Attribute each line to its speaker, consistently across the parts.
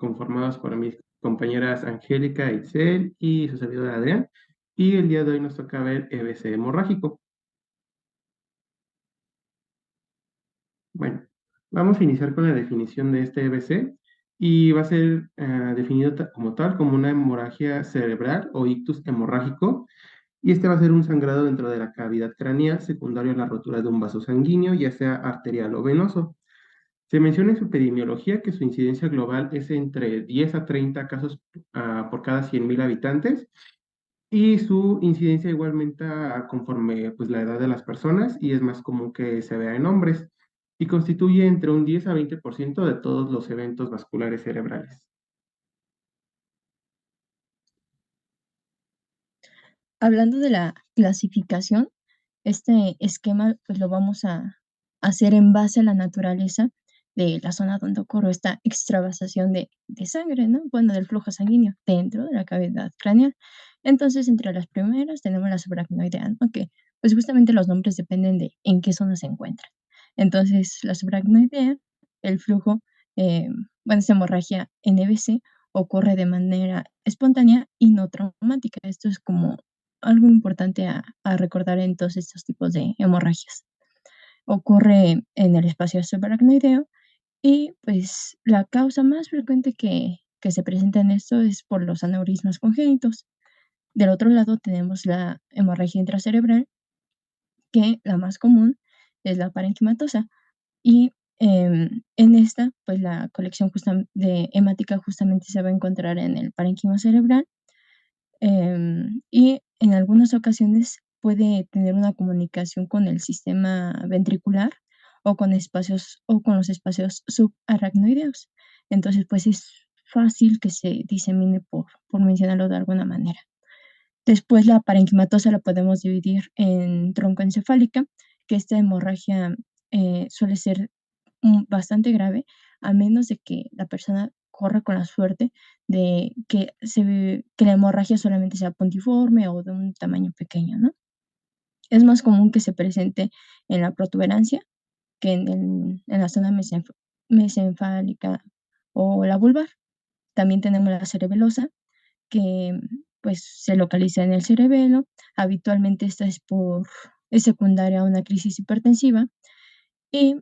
Speaker 1: conformados por mis compañeras Angélica, Itzel y su servidor Adrián. Y el día de hoy nos toca ver EBC hemorrágico. Bueno, vamos a iniciar con la definición de este EBC y va a ser definido como tal, como una hemorragia cerebral o ictus hemorrágico. Y este va a ser un sangrado dentro de la cavidad craneal secundario a la rotura de un vaso sanguíneo, ya sea arterial o venoso. Se menciona en su epidemiología que su incidencia global es entre 10 a 30 casos por cada 100.000 habitantes y su incidencia igualmente conforme pues, la edad de las personas y es más común que se vea en hombres y constituye entre un 10 a 20% de todos los eventos vasculares cerebrales.
Speaker 2: Hablando de la clasificación, este esquema pues lo vamos a hacer en base a la naturaleza de la zona donde ocurre esta extravasación de sangre, ¿no? Bueno, del flujo sanguíneo dentro de la cavidad craneal. Entonces, entre las primeras tenemos la subaracnoidea, ¿no? Que pues justamente los nombres dependen de en qué zona se encuentran. Entonces, la subaracnoidea, el flujo, eh, bueno, esta hemorragia NBC ocurre de manera espontánea y no traumática. Esto es como algo importante a recordar en todos estos tipos de hemorragias. Ocurre en el espacio subaracnoideo y, pues, la causa más frecuente que se presenta en esto es por los aneurismas congénitos. Del otro lado tenemos la hemorragia intracerebral, que la más común es la parenquimatosa y, en esta, pues, la colección de hemática justamente se va a encontrar en el parénquima cerebral. Y en algunas ocasiones puede tener una comunicación con el sistema ventricular o con los espacios subaracnoideos. Entonces, pues, es fácil que se disemine por mencionarlo de alguna manera. Después, la parenquimatosa la podemos dividir en troncoencefálica, que esta hemorragia, suele ser, bastante grave, a menos de que la persona corra con la suerte de que la hemorragia solamente sea puntiforme o de un tamaño pequeño, ¿no? Es más común que se presente en la protuberancia que en la zona mesencefálica o la vulvar. También tenemos la cerebelosa, que, pues, se localiza en el cerebelo. Habitualmente esta es secundaria a una crisis hipertensiva y,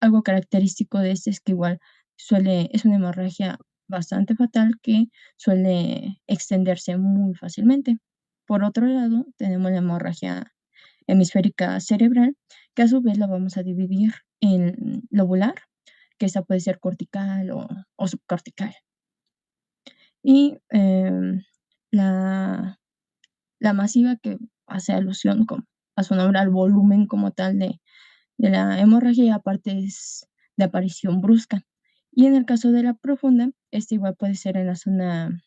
Speaker 2: algo característico de este es que igual es una hemorragia bastante fatal que suele extenderse muy fácilmente. Por otro lado, tenemos la hemorragia hemisférica cerebral, que a su vez la vamos a dividir en lobular, que esa puede ser cortical o subcortical. Y, la la masiva, que hace alusión a su nombre, al volumen como tal de la hemorragia, y aparte es de aparición brusca. Y en el caso de la profunda, esta igual puede ser en la zona,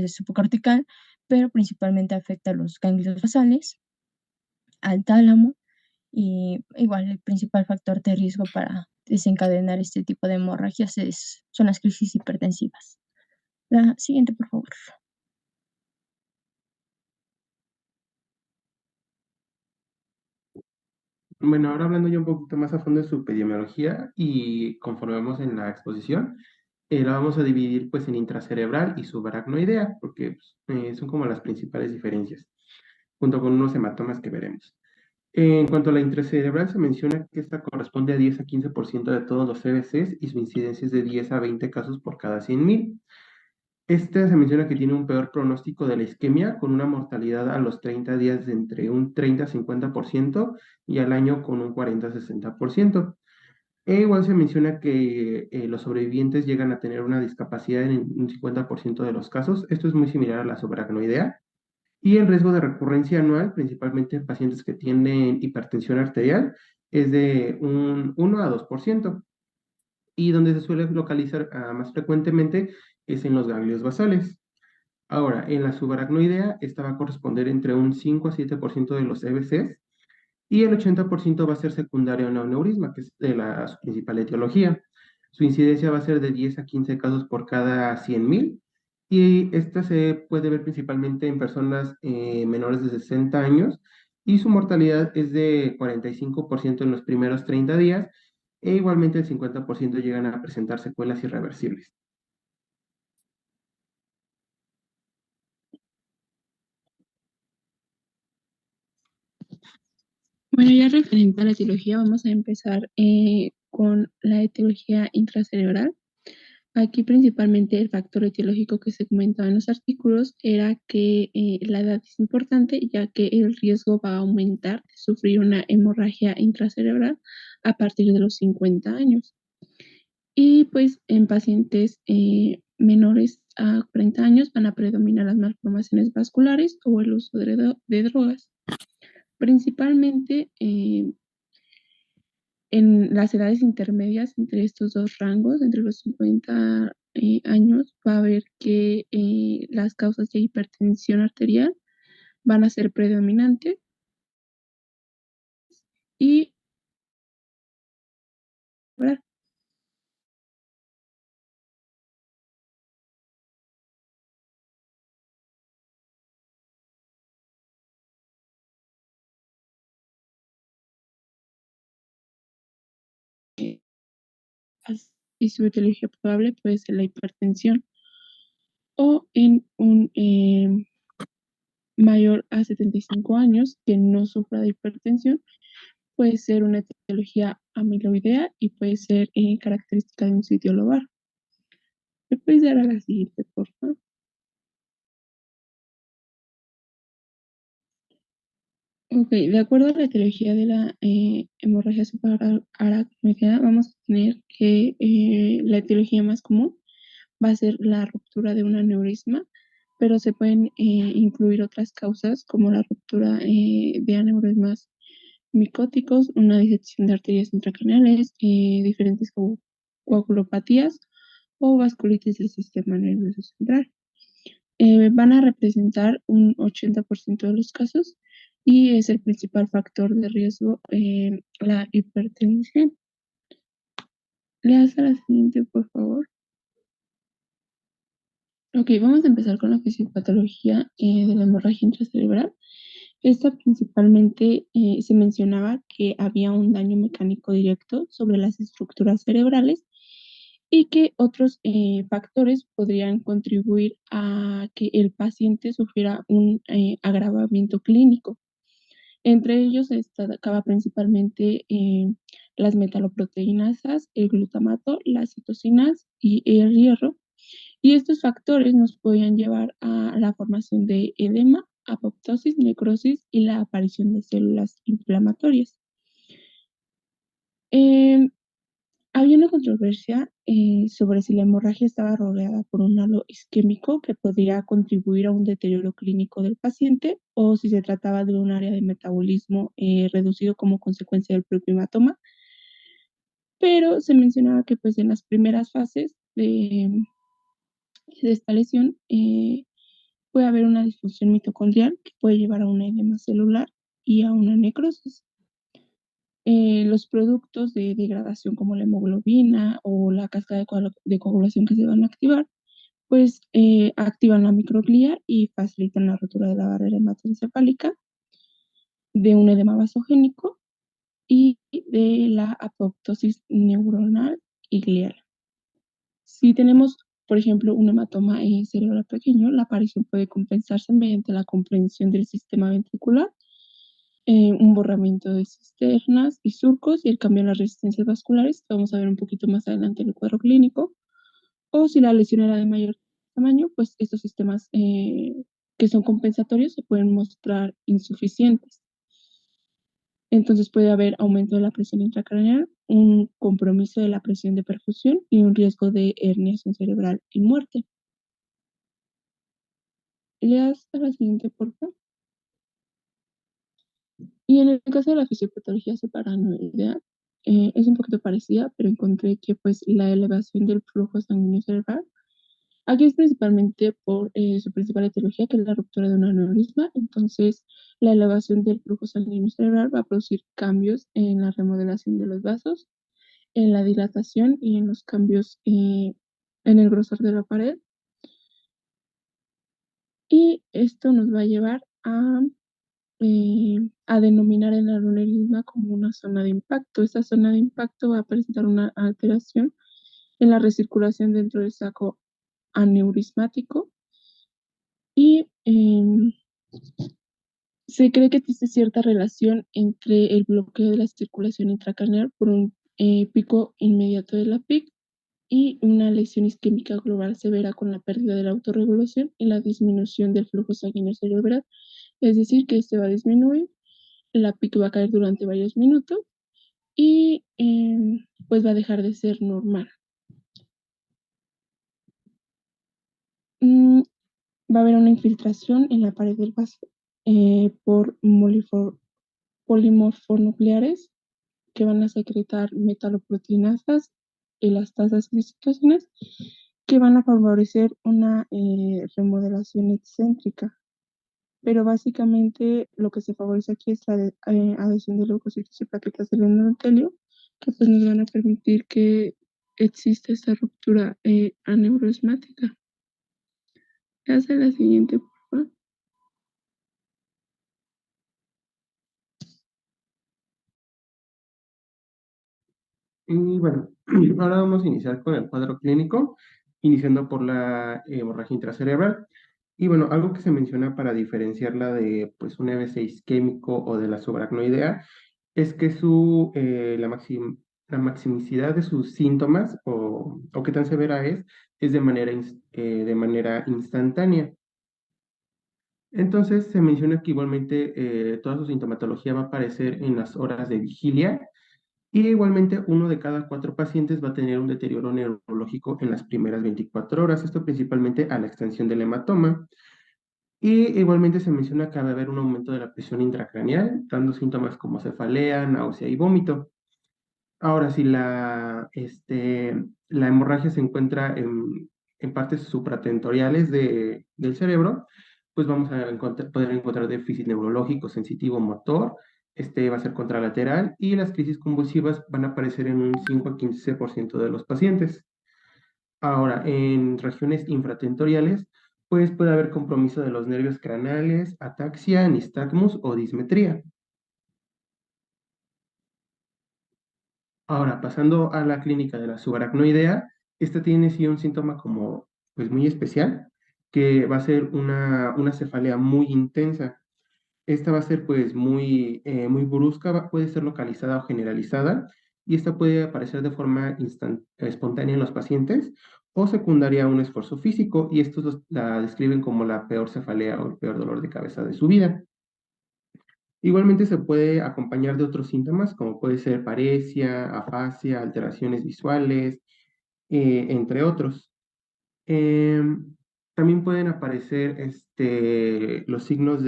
Speaker 2: subcortical, pero principalmente afecta a los ganglios basales, al tálamo, y igual el principal factor de riesgo para desencadenar este tipo de hemorragias son las crisis hipertensivas. La siguiente, por favor.
Speaker 1: Bueno, ahora hablando ya un poquito más a fondo de su epidemiología y conforme vamos en la exposición, la vamos a dividir pues en intracerebral y subaracnoidea, porque son como las principales diferencias, junto con unos hematomas que veremos. En cuanto a la intracerebral, se menciona que esta corresponde a 10 a 15% de todos los CVCs y su incidencia es de 10 a 20 casos por cada 100.000. Este se menciona que tiene un peor pronóstico de la isquemia, con una mortalidad a los 30 días de entre un 30 a 50% y al año con un 40 a 60%. E igual se menciona que los sobrevivientes llegan a tener una discapacidad en un 50% de los casos. Esto es muy similar a la subaracnoidea. Y el riesgo de recurrencia anual, principalmente en pacientes que tienen hipertensión arterial, es de un 1 a 2%. Y donde se suele localizar más frecuentemente es en los ganglios basales. Ahora, en la subaracnoidea, esta va a corresponder entre un 5 a 7% de los EBCs y el 80% va a ser secundario a un aneurisma, que es de la su principal etiología. Su incidencia va a ser de 10 a 15 casos por cada 100.000 y esta se puede ver principalmente en personas menores de 60 años y su mortalidad es de 45% en los primeros 30 días e igualmente el 50% llegan a presentar secuelas irreversibles.
Speaker 3: Bueno, ya referente a la etiología, vamos a empezar con la etiología intracerebral. Aquí principalmente el factor etiológico que se comentaba en los artículos era que la edad es importante, ya que el riesgo va a aumentar de sufrir una hemorragia intracerebral a partir de los 50 años. Y pues en pacientes menores a 40 años van a predominar las malformaciones vasculares o el uso de drogas. Principalmente en las edades intermedias entre estos dos rangos, entre los 50 años, va a haber que las causas de hipertensión arterial van a ser predominantes y ¿verdad? Y su etiología probable puede ser la hipertensión o en un mayor a 75 años que no sufra de hipertensión, puede ser una etiología amiloidea y puede ser característica de un sitio lobar. ¿Me puedes dar a la siguiente, por favor? Ok, de acuerdo a la etiología de la hemorragia subaracnoidea, vamos a tener que la etiología más común va a ser la ruptura de un aneurisma, pero se pueden incluir otras causas como la ruptura de aneurismas micóticos, una disección de arterias intracraneales, diferentes coagulopatías o vasculitis del sistema nervioso central. Van a representar un 80% de los casos y es el principal factor de riesgo la hipertensión. Le das a la siguiente, por favor. Ok, vamos a empezar con la fisiopatología de la hemorragia intracerebral. Esta principalmente se mencionaba que había un daño mecánico directo sobre las estructuras cerebrales y que otros factores podrían contribuir a que el paciente sufriera un agravamiento clínico. Entre ellos se destacaba principalmente las metaloproteinasas, el glutamato, las citocinas y el hierro. Y estos factores nos podían llevar a la formación de edema, apoptosis, necrosis y la aparición de células inflamatorias. Em, Había una controversia sobre si la hemorragia estaba rodeada por un halo isquémico que podría contribuir a un deterioro clínico del paciente o si se trataba de un área de metabolismo reducido como consecuencia del propio hematoma, pero se mencionaba que pues en las primeras fases de esta lesión puede haber una disfunción mitocondrial que puede llevar a un edema celular y a una necrosis. Los productos de degradación como la hemoglobina o la cascada de coagulación que se van a activar, pues activan la microglia y facilitan la rotura de la barrera hematoencefálica, de un edema vasogénico y de la apoptosis neuronal y glial. Si tenemos, por ejemplo, un hematoma cerebral pequeño, la aparición puede compensarse mediante la comprensión del sistema ventricular, un borramiento de cisternas y surcos y el cambio en las resistencias vasculares, que vamos a ver un poquito más adelante en el cuadro clínico. O si la lesión era de mayor tamaño, pues estos sistemas que son compensatorios se pueden mostrar insuficientes. Entonces puede haber aumento de la presión intracraneal, un compromiso de la presión de perfusión y un riesgo de herniación cerebral y muerte. Le das a la siguiente, por favor. Y en el caso de la fisiopatología separanoidea, es un poquito parecida, pero encontré que pues la elevación del flujo sanguíneo cerebral, aquí es principalmente por su principal etiología, que es la ruptura de un aneurisma. Entonces, la elevación del flujo sanguíneo cerebral va a producir cambios en la remodelación de los vasos, en la dilatación y en los cambios en el grosor de la pared. Y esto nos va a llevar a a denominar el aneurisma como una zona de impacto. Esta zona de impacto va a presentar una alteración en la recirculación dentro del saco aneurismático y se cree que existe cierta relación entre el bloqueo de la circulación intracraneal por un pico inmediato de la PIC y una lesión isquémica global severa con la pérdida de la autorregulación y la disminución del flujo sanguíneo cerebral. Es decir, que este va a disminuir, la PIC va a caer durante varios minutos y pues va a dejar de ser normal. Mm, Va a haber una infiltración en la pared del vaso por polimorfonucleares que van a secretar metaloproteinasas, elastasas y citocinas que van a favorecer una remodelación excéntrica. Pero básicamente lo que se favorece aquí es la adhesión de leucocitos y plaquetas del endotelio, que pues nos van a permitir que exista esta ruptura aneurismática. Haz la siguiente, por favor.
Speaker 1: Y bueno, ahora vamos a iniciar con el cuadro clínico, iniciando por la hemorragia intracerebral. Y bueno, algo que se menciona para diferenciarla de pues, un EBC isquémico o de la subaracnoidea es que la maximicidad de sus síntomas o qué tan severa es de manera instantánea. Entonces se menciona que igualmente toda su sintomatología va a aparecer en las horas de vigilia y igualmente uno de cada 4 pacientes va a tener un deterioro neurológico en las primeras 24 horas, esto principalmente a la extensión del hematoma. Y igualmente se menciona que va a haber un aumento de la presión intracraneal, dando síntomas como cefalea, náusea y vómito. Ahora, si la hemorragia se encuentra en partes supratentoriales del cerebro, pues vamos a poder encontrar déficit neurológico, sensitivo, motor. Este va a ser contralateral y las crisis convulsivas van a aparecer en un 5 a 15% de los pacientes. Ahora, en regiones infratentoriales, pues puede haber compromiso de los nervios craneales, ataxia, nistagmus o dismetría. Ahora, pasando a la clínica de la subaracnoidea, esta tiene sí un síntoma como pues muy especial, que va a ser una cefalea muy intensa. Esta va a ser pues muy brusca, puede ser localizada o generalizada, y esta puede aparecer de forma espontánea en los pacientes o secundaria a un esfuerzo físico, y estos la describen como la peor cefalea o el peor dolor de cabeza de su vida. Igualmente se puede acompañar de otros síntomas, como puede ser paresia, afasia, alteraciones visuales, entre otros. Em, También pueden aparecer los signos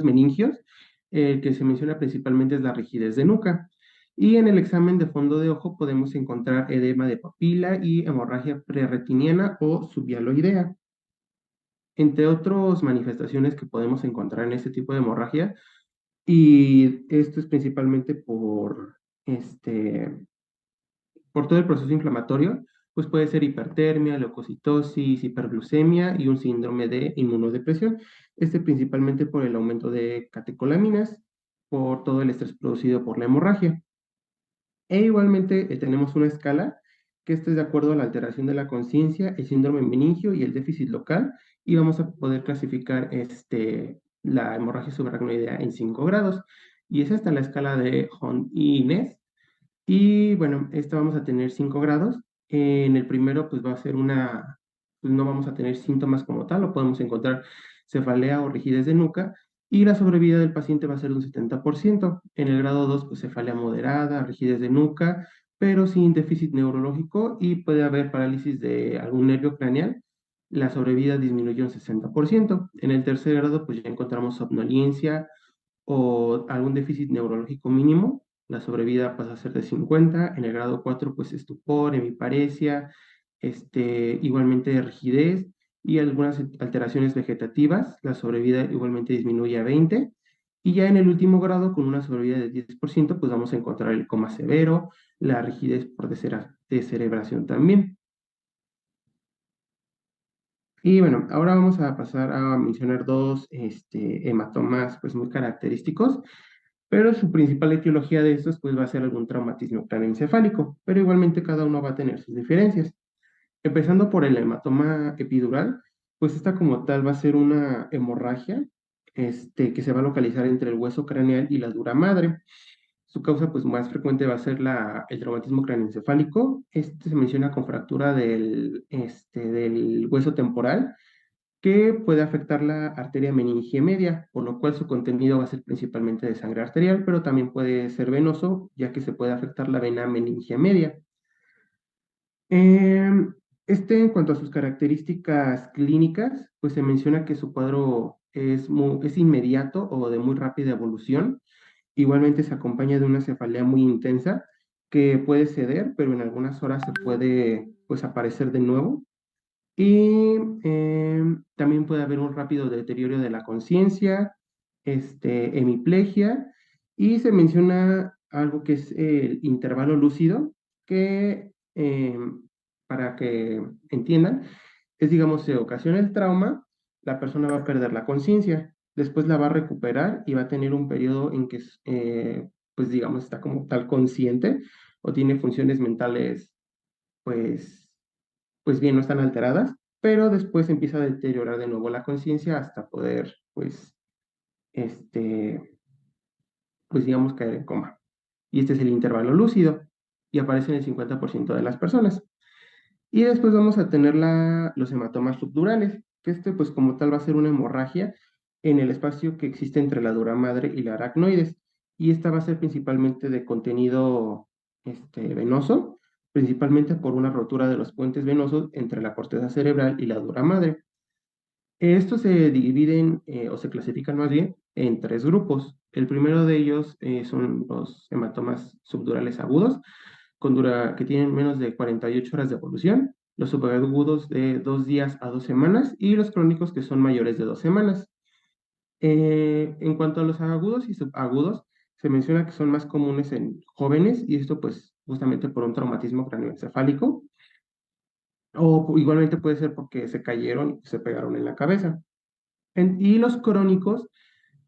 Speaker 1: meningios. El que se menciona principalmente es la rigidez de nuca. Y en el examen de fondo de ojo podemos encontrar edema de papila y hemorragia prerretiniana o subhialoidea. Entre otras manifestaciones que podemos encontrar en este tipo de hemorragia, y esto es principalmente por todo el proceso inflamatorio, pues puede ser hipertermia, leucocitosis, hiperglucemia y un síndrome de inmunodepresión. Este principalmente por el aumento de catecolaminas, por todo el estrés producido por la hemorragia. E igualmente tenemos una escala que esta es de acuerdo a la alteración de la conciencia, el síndrome meningio y el déficit local, y vamos a poder clasificar la hemorragia subaracnoidea en 5 grados. Y es esta la escala de Hond y Inés. Y bueno, esta vamos a tener 5 grados. En el primero, pues va a ser pues no vamos a tener síntomas como tal, o podemos encontrar cefalea o rigidez de nuca, y la sobrevida del paciente va a ser de un 70%. En el grado 2 pues cefalea moderada, rigidez de nuca, pero sin déficit neurológico, y puede haber parálisis de algún nervio craneal. La sobrevida disminuye un 60%. En el tercer grado, pues ya encontramos somnolencia o algún déficit neurológico mínimo, la sobrevida pasa a ser de 50. En el grado 4 pues estupor, hemiparesia, igualmente rigidez y algunas alteraciones vegetativas, la sobrevida igualmente disminuye a 20. Y ya en el último grado, con una sobrevida de 10%, pues vamos a encontrar el coma severo, la rigidez por descerebración también. Y bueno, ahora vamos a pasar a mencionar dos hematomas pues muy característicos, pero su principal etiología de estos pues va a ser algún traumatismo craneoencefálico, pero igualmente cada uno va a tener sus diferencias. Empezando por el hematoma epidural, pues esta como tal va a ser una hemorragia que se va a localizar entre el hueso craneal y la dura madre. Su causa pues más frecuente va a ser el traumatismo craneoencefálico. Este se menciona con fractura del hueso temporal que puede afectar la arteria meningia media, por lo cual su contenido va a ser principalmente de sangre arterial, pero también puede ser venoso, ya que se puede afectar la vena meningia media. En cuanto a sus características clínicas, pues se menciona que su cuadro es inmediato o de muy rápida evolución. Igualmente se acompaña de una cefalea muy intensa que puede ceder, pero en algunas horas se puede pues aparecer de nuevo. Y también puede haber un rápido deterioro de la conciencia, hemiplegia, y se menciona algo que es el intervalo lúcido, que para que entiendan, es digamos, se ocasiona el trauma, la persona va a perder la conciencia, después la va a recuperar y va a tener un periodo en que, pues digamos, está como tal consciente o tiene funciones mentales, pues pues bien, no están alteradas, pero después empieza a deteriorar de nuevo la conciencia hasta poder, pues, este, pues digamos, caer en coma. Y este es el intervalo lúcido y aparece en el 50% de las personas. Y después vamos a tener los hematomas subdurales, que pues como tal va a ser una hemorragia en el espacio que existe entre la dura madre y la aracnoides. Y esta va a ser principalmente de contenido venoso, principalmente por una rotura de los puentes venosos entre la corteza cerebral y la dura madre. Estos se dividen o se clasifican más bien en tres grupos. El primero de ellos son los hematomas subdurales agudos, que tienen menos de 48 horas de evolución, los subagudos de 2 días a 2 semanas y los crónicos que son mayores de 2 semanas. En cuanto a los agudos y subagudos, se menciona que son más comunes en jóvenes y esto pues justamente por un traumatismo craneoencefálico o igualmente puede ser porque se cayeron y se pegaron en la cabeza. Y los crónicos,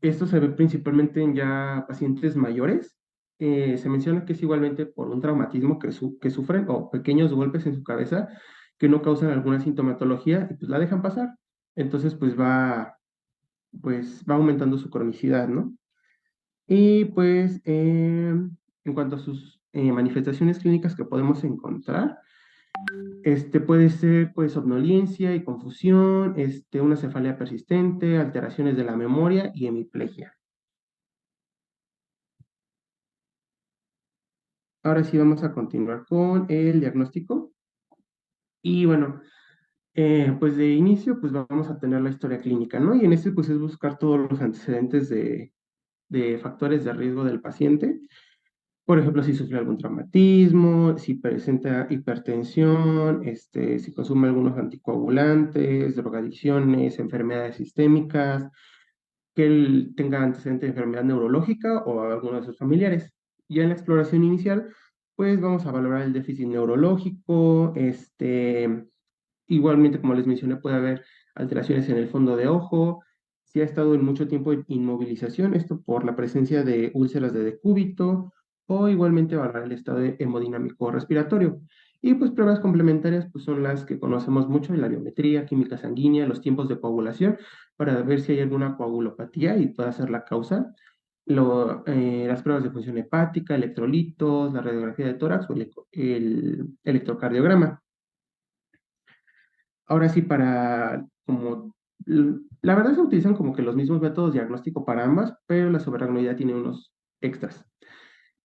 Speaker 1: esto se ve principalmente en ya pacientes mayores. Se menciona que es igualmente por un traumatismo que sufren o pequeños golpes en su cabeza que no causan alguna sintomatología y pues la dejan pasar. Entonces pues va aumentando su cronicidad, ¿no? Y pues en cuanto a sus manifestaciones clínicas que podemos encontrar, puede ser pues somnolencia y confusión, una cefalea persistente, alteraciones de la memoria y hemiplegia. Ahora sí vamos a continuar con el diagnóstico. Y bueno, pues de inicio pues vamos a tener la historia clínica, ¿no? Y en este pues es buscar todos los antecedentes de factores de riesgo del paciente. Por ejemplo, si sufre algún traumatismo, si presenta hipertensión, si consume algunos anticoagulantes, drogadicciones, enfermedades sistémicas, que él tenga antecedente de enfermedad neurológica o a alguno de sus familiares. Ya en la exploración inicial, pues vamos a valorar el déficit neurológico, igualmente, como les mencioné, puede haber alteraciones en el fondo de ojo, si ha estado en mucho tiempo en inmovilización, esto por la presencia de úlceras de decúbito, o igualmente valorar el estado hemodinámico respiratorio. Y pues pruebas complementarias pues son las que conocemos mucho, la biometría, química sanguínea, los tiempos de coagulación, para ver si hay alguna coagulopatía y pueda ser la causa. Las pruebas de función hepática, electrolitos, la radiografía de tórax o el electrocardiograma. Ahora sí, la verdad se utilizan como que los mismos métodos diagnóstico para ambas, pero la subaracnoidea tiene unos extras.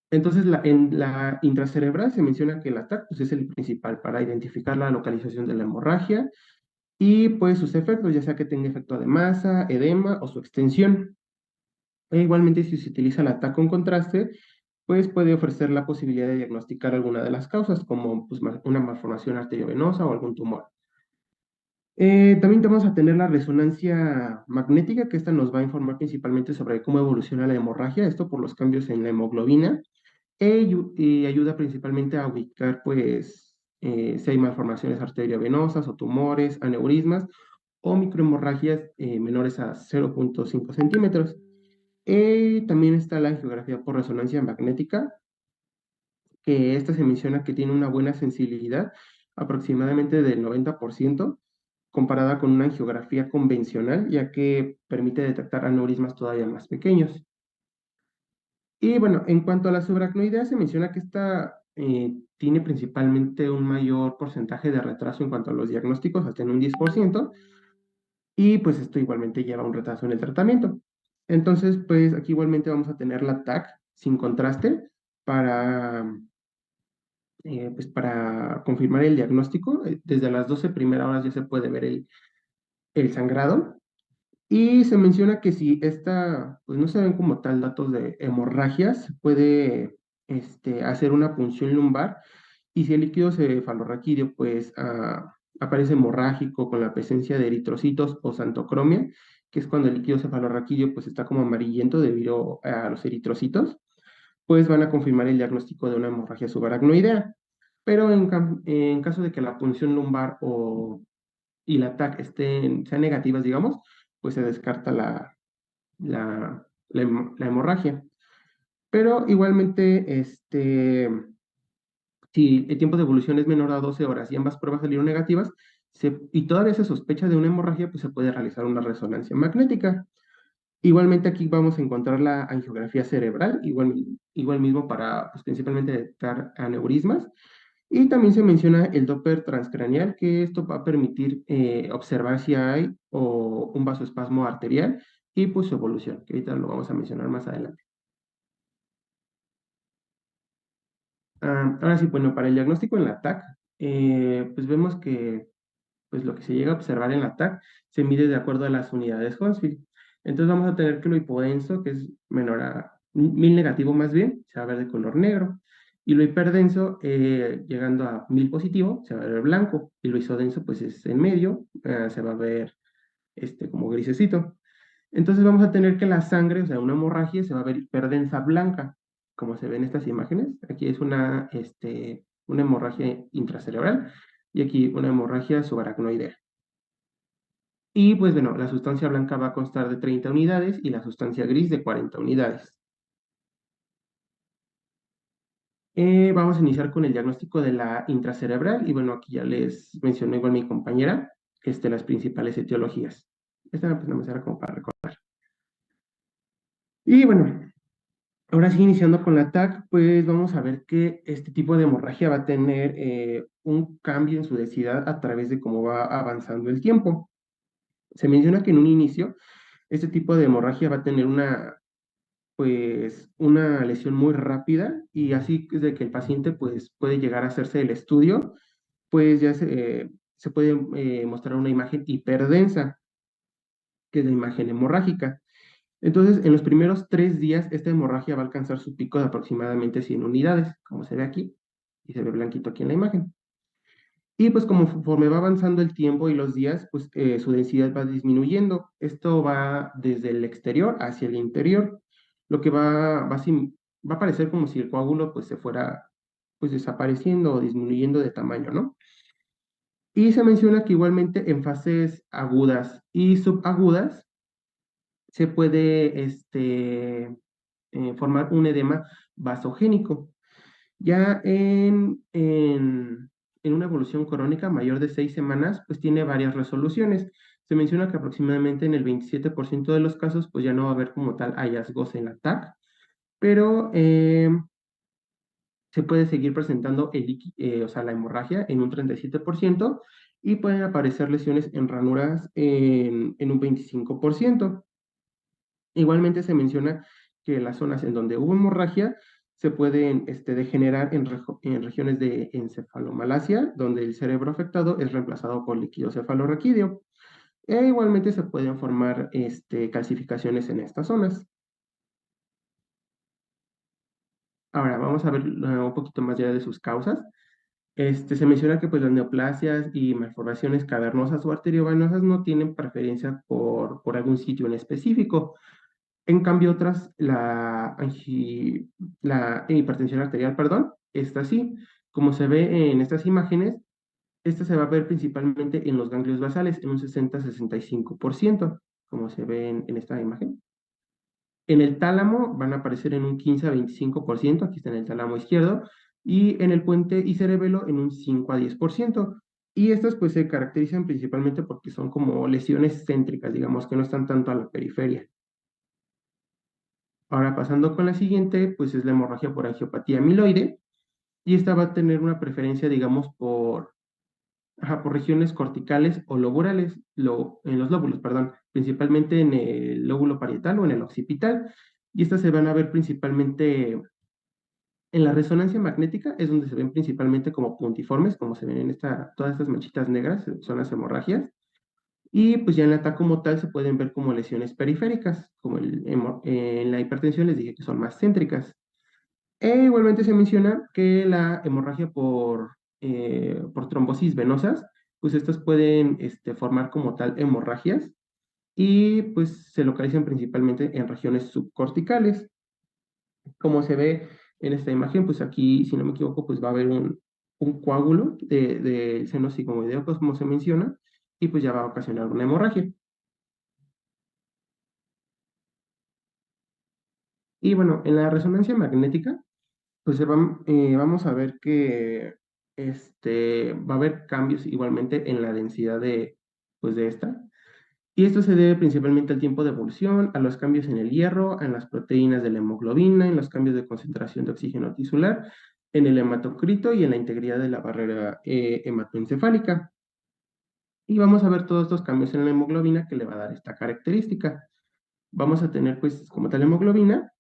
Speaker 1: Entonces, en la intracerebral se menciona que el ATAC pues, es el principal para identificar la localización de la hemorragia y pues sus efectos, ya sea que tenga efecto de masa, edema o su extensión. Igualmente, si se utiliza el ATAC con contraste, pues puede ofrecer la posibilidad de diagnosticar alguna de las causas, como pues, una malformación arteriovenosa o algún tumor. También vamos a tener la resonancia magnética, que esta nos va a informar principalmente sobre cómo evoluciona la hemorragia, esto por los cambios en la hemoglobina, y ayuda principalmente a ubicar, pues, si hay malformaciones arteriovenosas o tumores, aneurismas, o microhemorragias menores a 0.5 centímetros. También está la angiografía por resonancia magnética, que esta se menciona que tiene una buena sensibilidad, aproximadamente del 90%, comparada con una angiografía convencional, ya que permite detectar aneurismas todavía más pequeños. Y bueno, en cuanto a la subaracnoidea, se menciona que esta tiene principalmente un mayor porcentaje de retraso en cuanto a los diagnósticos, hasta en un 10%, y pues esto igualmente lleva a un retraso en el tratamiento. Entonces, pues aquí igualmente vamos a tener la TAC sin contraste para, pues para confirmar el diagnóstico. Desde las 12 primeras horas ya se puede ver el sangrado. Y se menciona que si esta, pues no se ven como tal datos de hemorragias, se puede hacer una punción lumbar y si el líquido cefalorraquídeo pues aparece hemorrágico con la presencia de eritrocitos o santocromia, que es cuando el líquido cefalorraquídeo pues está como amarillento debido a los eritrocitos, pues van a confirmar el diagnóstico de una hemorragia subaracnoidea. Pero en caso de que la punción lumbar y la TAC sean negativas, digamos, pues se descarta la hemorragia. Pero igualmente, si el tiempo de evolución es menor a 12 horas y ambas pruebas salieron negativas, y todavía se sospecha de una hemorragia, pues se puede realizar una resonancia magnética. Igualmente aquí vamos a encontrar la angiografía cerebral, igual mismo para pues, principalmente detectar aneurismas. Y también se menciona el Doppler transcraneal, que esto va a permitir observar si hay un vasoespasmo arterial y pues su evolución, que ahorita lo vamos a mencionar más adelante. Ahora sí, bueno, para el diagnóstico en la TAC, pues vemos que pues lo que se llega a observar en la TAC se mide de acuerdo a las unidades Hounsfield. Entonces vamos a tener que lo hipodenso, que es menor a 1000 negativo más bien, se va a ver de color negro. Y lo hiperdenso, llegando a 1000 positivo, se va a ver blanco. Y lo isodenso, pues es en medio, se va a ver como grisecito. Entonces vamos a tener que la sangre, o sea, una hemorragia, se va a ver hiperdensa blanca, como se ven en estas imágenes. Aquí es una hemorragia intracerebral y aquí una hemorragia subaracnoidea. Y pues bueno, la sustancia blanca va a constar de 30 unidades y la sustancia gris de 40 unidades. Vamos a iniciar con el diagnóstico de la intracerebral y bueno, aquí ya les mencionó igual mi compañera las principales etiologías. Esta pues nada más era como para recordar. Y bueno, ahora sí, iniciando con la TAC, pues vamos a ver que este tipo de hemorragia va a tener un cambio en su densidad a través de cómo va avanzando el tiempo. Se menciona que en un inicio, este tipo de hemorragia va a tener una lesión muy rápida y así de que el paciente pues, puede llegar a hacerse el estudio, pues ya se puede mostrar una imagen hiperdensa, que es la imagen hemorrágica. Entonces, en los primeros 3 días, esta hemorragia va a alcanzar su pico de aproximadamente 100 unidades, como se ve aquí, y se ve blanquito aquí en la imagen. Y pues conforme va avanzando el tiempo y los días, pues su densidad va disminuyendo. Esto va desde el exterior hacia el interior, lo que va a parecer como si el coágulo pues se fuera pues desapareciendo o disminuyendo de tamaño, ¿no? Y se menciona que igualmente en fases agudas y subagudas se puede formar un edema vasogénico. Ya en una evolución crónica mayor de 6 semanas, pues tiene varias resoluciones. Se menciona que aproximadamente en el 27% de los casos, pues ya no va a haber como tal hallazgos en la TAC, pero se puede seguir presentando o sea, la hemorragia en un 37% y pueden aparecer lesiones en ranuras en un 25%. Igualmente se menciona que las zonas en donde hubo hemorragia se pueden degenerar en regiones de encefalomalacia, donde el cerebro afectado es reemplazado por líquido cefalorraquídeo. E igualmente se pueden formar calcificaciones en estas zonas. Ahora vamos a ver un poquito más allá de sus causas. Se menciona que pues, las neoplasias y malformaciones cavernosas o arteriovenosas no tienen preferencia por algún sitio en específico. En cambio, otras, la hipertensión arterial, perdón, esta sí, como se ve en estas imágenes, Esta se va a ver principalmente en los ganglios basales, en un 60-65%, como se ve en esta imagen. En el tálamo van a aparecer en un 15-25%, aquí está en el tálamo izquierdo, y en el puente y cerebelo en un 5-10%. Y estas pues se caracterizan principalmente porque son como lesiones céntricas, digamos, que no están tanto a la periferia. Ahora pasando con la siguiente, pues es la hemorragia por angiopatía amiloide, y esta va a tener una preferencia, digamos, por regiones corticales o lobulales, en los lóbulos, perdón, principalmente en el lóbulo parietal o en el occipital, y estas se van a ver principalmente en la resonancia magnética, es donde se ven principalmente como puntiformes, como se ven en todas estas manchitas negras, son las hemorragias, y pues ya en la TAC como tal se pueden ver como lesiones periféricas, como en la hipertensión les dije que son más céntricas. E igualmente se menciona que la hemorragia por trombosis venosas, pues estas pueden formar como tal hemorragias y pues se localizan principalmente en regiones subcorticales. Como se ve en esta imagen, pues aquí, si no me equivoco, pues va a haber un coágulo del seno sigmoideo, pues como se menciona, y pues ya va a ocasionar una hemorragia. Y bueno, en la resonancia magnética, pues vamos a ver que va a haber cambios igualmente en la densidad pues de esta. Y esto se debe principalmente al tiempo de evolución, a los cambios en el hierro, en las proteínas de la hemoglobina, en los cambios de concentración de oxígeno tisular, en el hematocrito y en la integridad de la barrera hematoencefálica. Y vamos a ver todos estos cambios en la hemoglobina que le va a dar esta característica. Vamos a tener pues como tal hemoglobina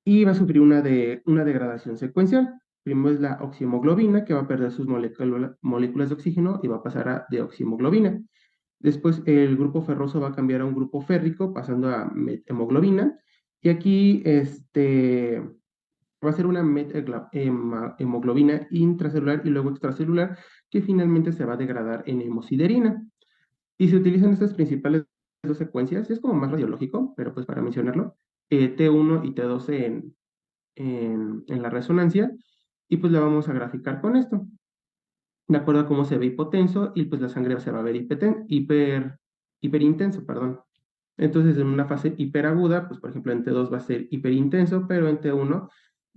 Speaker 1: y va a sufrir una degradación secuencial. Primero es la oxihemoglobina, que va a perder sus moléculas de oxígeno y va a pasar a deoxihemoglobina. Después el grupo ferroso va a cambiar a un grupo férrico, pasando a methemoglobina. Y aquí va a ser una methemoglobina intracelular y luego extracelular, que finalmente se va a degradar en hemosiderina. Y se utilizan estas principales dos secuencias, es como más radiológico, pero pues para mencionarlo, T1 y T12 en la resonancia, y pues la vamos a graficar con esto, de acuerdo a cómo se ve hipotenso, y pues la sangre se va a ver hiperintenso, perdón. Entonces, en una fase hiperaguda, pues por ejemplo en T2 va a ser hiperintenso, pero en T1 va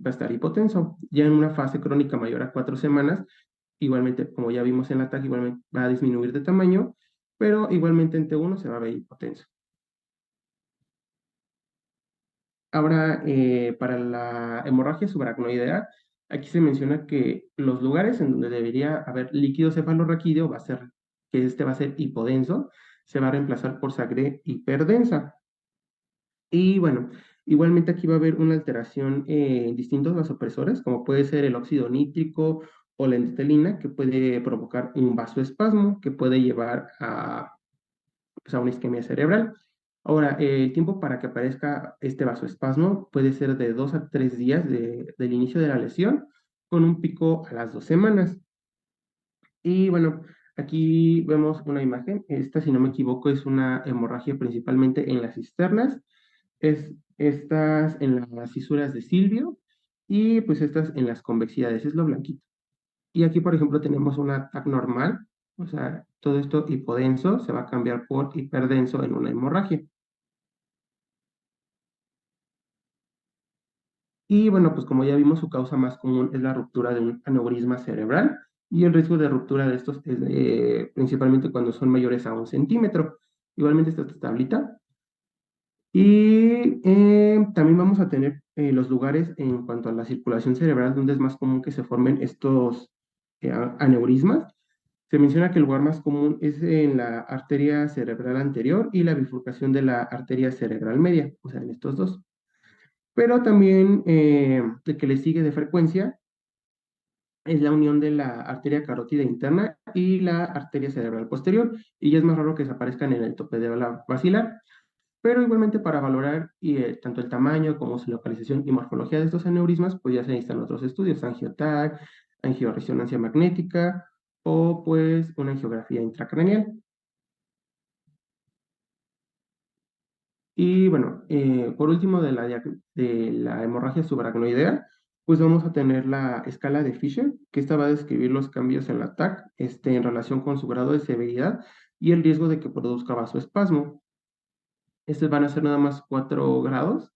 Speaker 1: a estar hipotenso. Ya en una fase crónica mayor a 4 semanas, igualmente, como ya vimos en la TAC, igualmente va a disminuir de tamaño, pero igualmente en T1 se va a ver hipotenso. Ahora, para la hemorragia subaracnoidea, aquí se menciona que los lugares en donde debería haber líquido cefalorraquídeo que este va a ser hipodenso, se va a reemplazar por sangre hiperdensa. Y bueno, igualmente aquí va a haber una alteración en distintos vasopresores, como puede ser el óxido nítrico o la endotelina, que puede provocar un vasoespasmo, que puede llevar pues, a una isquemia cerebral. Ahora, el tiempo para que aparezca este vasoespasmo puede ser de 2 a 3 días del inicio de la lesión, con un pico a las 2 semanas. Y bueno, aquí vemos una imagen. Esta, si no me equivoco, es una hemorragia principalmente en las cisternas. Estas en las fisuras de Silvio y pues estas en las convexidades, es lo blanquito. Y aquí, por ejemplo, tenemos una TAC normal, o sea, todo esto hipodenso se va a cambiar por hiperdenso en una hemorragia. Y bueno, pues como ya vimos, su causa más común es la ruptura de un aneurisma cerebral y el riesgo de ruptura de estos es principalmente cuando son mayores a 1 centímetro. Igualmente esta tablita. Y también vamos a tener los lugares en cuanto a la circulación cerebral donde es más común que se formen estos aneurismas. Se menciona que el lugar más común es en la arteria cerebral anterior y la bifurcación de la arteria cerebral media, o sea, en estos dos. Pero también el que le sigue de frecuencia es la unión de la arteria carótida interna y la arteria cerebral posterior, y ya es más raro que se aparezcan en el tope de la basilar. Pero igualmente para valorar tanto el tamaño como su localización y morfología de estos aneurismas, pues ya se necesitan otros estudios, angioTAC, angioresonancia magnética o pues una angiografía intracraneal. Y bueno, por último de la hemorragia subaracnoidea, pues vamos a tener la escala de Fisher, que esta va a describir los cambios en la TAC en relación con su grado de severidad y el riesgo de que produzca vasoespasmo. Estos van a ser nada más 4 grados.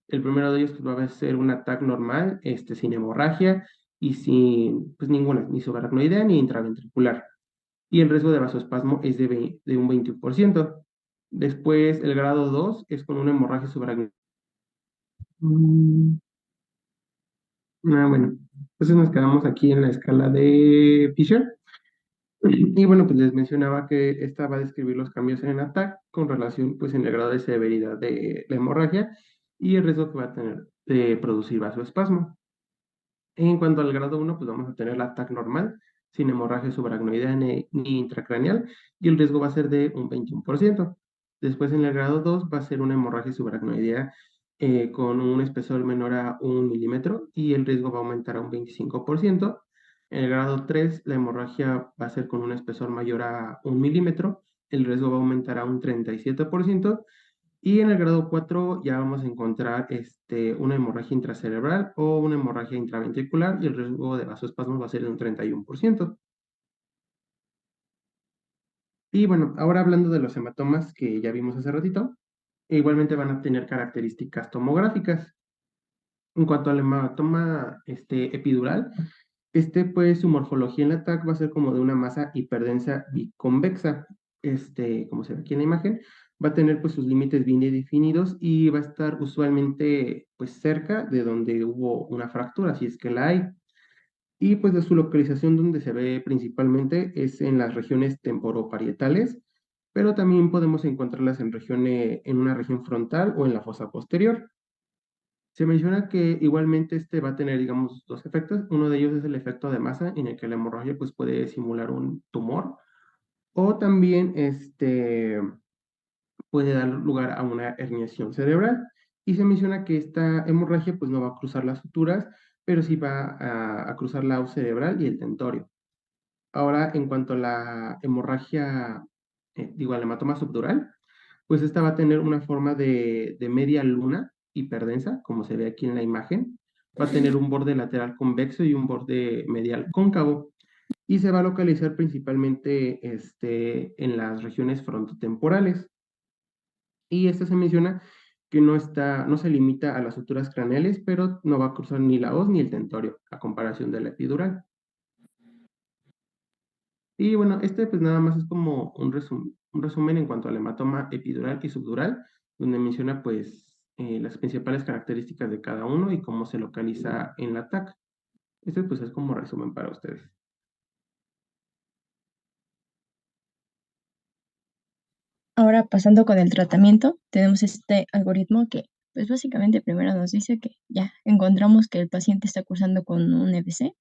Speaker 1: El primero de ellos pues, va a ser un ataque normal, sin hemorragia y sin pues, ninguna, ni subaracnoidea ni intraventricular. Y el riesgo de vasoespasmo es de un 21%. Después, el grado 2 es con una hemorragia subaracnoidea. Bueno, entonces nos quedamos aquí en la escala de Fisher. Y bueno, pues les mencionaba que esta va a describir los cambios en el ataque con relación pues en el grado de severidad de la hemorragia y el riesgo que va a tener de producir vasoespasmo. En cuanto al grado 1, pues vamos a tener la TAC normal, sin hemorragia subaracnoidea ni intracraneal, y el riesgo va a ser de un 21%. Después, en el grado 2, va a ser una hemorragia subaracnoidea con un espesor menor a 1 milímetro, y el riesgo va a aumentar a un 25%. En el grado 3, la hemorragia va a ser con un espesor mayor a 1 milímetro, el riesgo va a aumentar a un 37%. Y en el grado 4 ya vamos a encontrar una hemorragia intracerebral o una hemorragia intraventricular y el riesgo de vasoespasmos va a ser de un 31%. Y bueno, ahora hablando de los hematomas que ya vimos hace ratito, igualmente van a tener características tomográficas. En cuanto al hematoma epidural, pues su morfología en la TAC va a ser como de una masa hiperdensa biconvexa, como se ve aquí en la imagen, va a tener pues sus límites bien definidos y va a estar usualmente pues cerca de donde hubo una fractura, si es que la hay. Y pues de su localización donde se ve principalmente es en las regiones temporoparietales, pero también podemos encontrarlas en una región frontal o en la fosa posterior. Se menciona que igualmente este va a tener, digamos, dos efectos. Uno de ellos es el efecto de masa, en el que la hemorragia pues, puede simular un tumor, o también puede dar lugar a una herniación cerebral. Y se menciona que esta hemorragia pues, no va a cruzar las suturas, pero sí va a cruzar la aus cerebral y el tentorio. Ahora, en cuanto a la hemorragia, digo, al hematoma subdural, pues esta va a tener una forma de media luna hiperdensa, como se ve aquí en la imagen. Va a tener un borde lateral convexo y un borde medial cóncavo. Y se va a localizar principalmente en las regiones frontotemporales. Y esta se menciona que no se limita a las suturas craneales, pero no va a cruzar ni la hoz ni el tentorio, a comparación de la epidural. Y bueno, pues nada más es como un resumen en cuanto al hematoma epidural y subdural, donde menciona pues las principales características de cada uno y cómo se localiza en la TAC. Pues es como resumen para ustedes.
Speaker 2: Ahora pasando con el tratamiento, tenemos este algoritmo que pues básicamente primero nos dice que ya encontramos que el paciente está cursando con un EBC,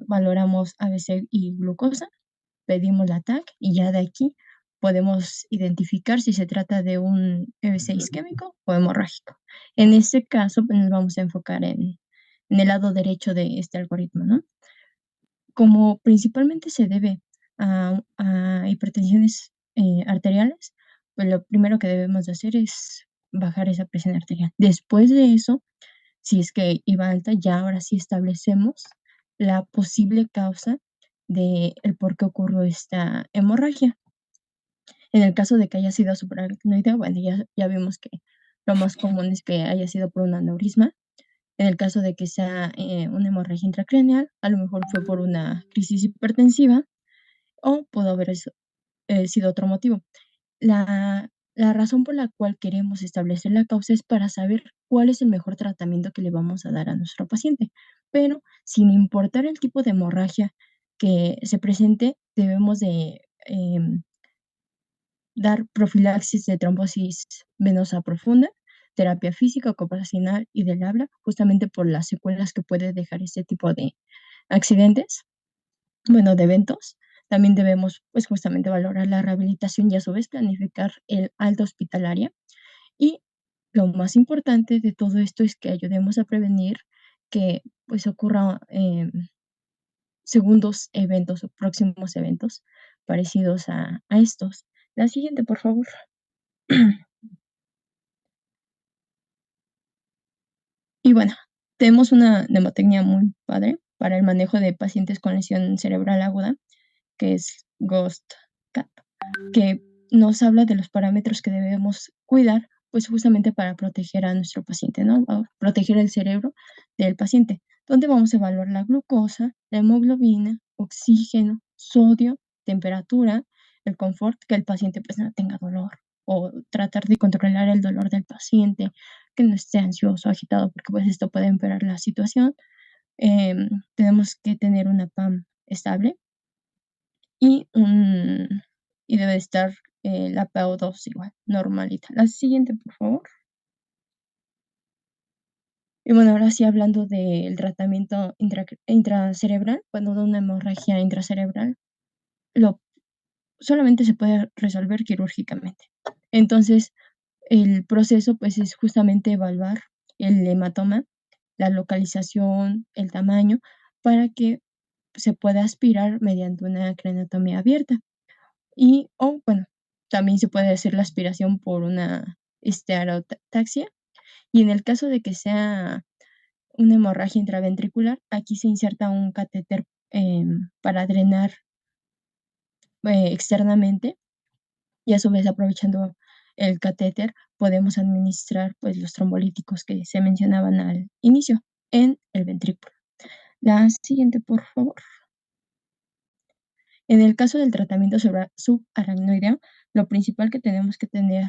Speaker 2: valoramos ABC y glucosa, pedimos la TAC y ya de aquí podemos identificar si se trata de un EBC isquémico o hemorrágico. En este caso, pues, nos vamos a enfocar en el lado derecho de este algoritmo, ¿no? Como principalmente se debe a hipertensiones arteriales, pues lo primero que debemos de hacer es bajar esa presión arterial. Después de eso, si es que iba alta, ya ahora sí establecemos la posible causa de el por qué ocurrió esta hemorragia. En el caso de que haya sido supraracnoidea, bueno, ya vimos que lo más común es que haya sido por un aneurisma. En el caso de que sea una hemorragia intracraneal, a lo mejor fue por una crisis hipertensiva o pudo haber sido otro motivo. La razón por la cual queremos establecer la causa es para saber cuál es el mejor tratamiento que le vamos a dar a nuestro paciente. Pero sin importar el tipo de hemorragia que se presente, debemos de dar profilaxis de trombosis venosa profunda, terapia física, ocupacional y del habla, justamente por las secuelas que puede dejar este tipo de accidentes, bueno, de eventos. También debemos, pues, justamente valorar la rehabilitación y a su vez planificar el alta hospitalaria. Y lo más importante de todo esto es que ayudemos a prevenir que, pues, ocurra segundos eventos o próximos eventos parecidos a estos. La siguiente, por favor. Y bueno, tenemos una mnemotecnia muy padre para el manejo de pacientes con lesión cerebral aguda, que es Ghost Cap, que nos habla de los parámetros que debemos cuidar, pues justamente para proteger a nuestro paciente, ¿no? Proteger el cerebro del paciente, donde vamos a evaluar la glucosa, la hemoglobina, oxígeno, sodio, temperatura, el confort, que el paciente pues no tenga dolor, o tratar de controlar el dolor del paciente, que no esté ansioso, agitado, porque pues esto puede empeorar la situación. Tenemos que tener una PAM estable y, y debe estar la PaO2 igual, normalita. La siguiente, por favor. Y bueno, ahora sí hablando del tratamiento intracerebral, cuando da una hemorragia intracerebral, lo solamente se puede resolver quirúrgicamente. Entonces, el proceso pues es justamente evaluar el hematoma, la localización, el tamaño, para que se pueda aspirar mediante una craneotomía abierta. Y, o bueno, también se puede hacer la aspiración por una esterotaxia. Y en el caso de que sea una hemorragia intraventricular, aquí se inserta un catéter para drenar externamente y a su vez aprovechando el catéter podemos administrar pues los trombolíticos que se mencionaban al inicio en el ventrículo. La siguiente, por favor. En el caso del tratamiento subaracnoideo, lo principal que tenemos que tener